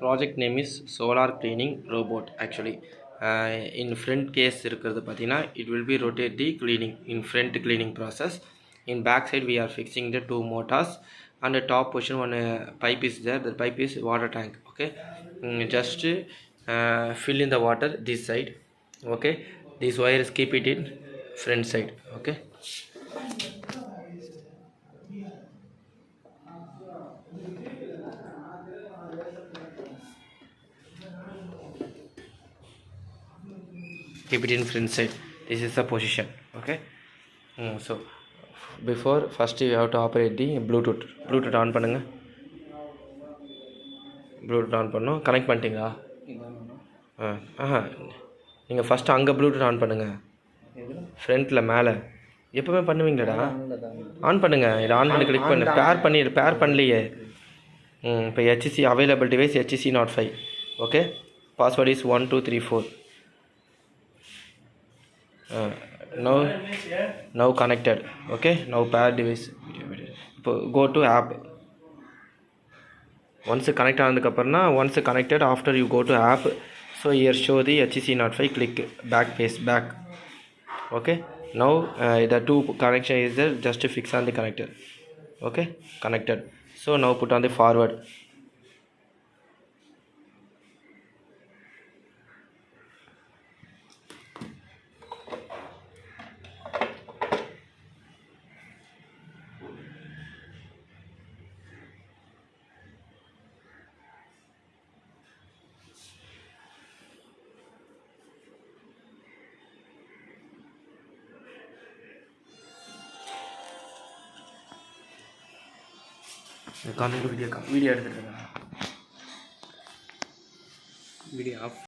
project name is solar cleaning robot actually. In front case இருக்கிறது பார்த்தீங்கன்னா it will be rotate the cleaning in front cleaning process. In back side we are fixing the two motors, and the top portion one pipe is there. The pipe is water tank. Okay, just fill in the water this side. Okay, these wires keep it in front side. Okay, keep it in front side. This is the position. Okay, so before first you have to operate the bluetooth on பண்ணுங்க. Bluetooth on பண்ணணும். Connect பண்ணிட்டீங்களா? நீங்கள் first அங்கே Bluetooth on பண்ணுங்கள். ஃப்ரண்ட்டில் மேலே எப்போவுமே பண்ணுவீங்களாடா? On பண்ணுங்கள். இதை ஆன் பண்ணி கிளிக் பண்ணு. பேர் பண்ணலையே. இப்போ HC available device HC05. Okay, password is 1234. now connected. Okay, now pair device. இப்போ go to app. once connect ஆனதுக்கப்புறம்னா once connected, after you go to app, so here show the HC05, click back paste back. Okay, now the two connection is there, just to fix on the connector. Okay, connected. So now put on the forward. Video எடுத்துட்டு video of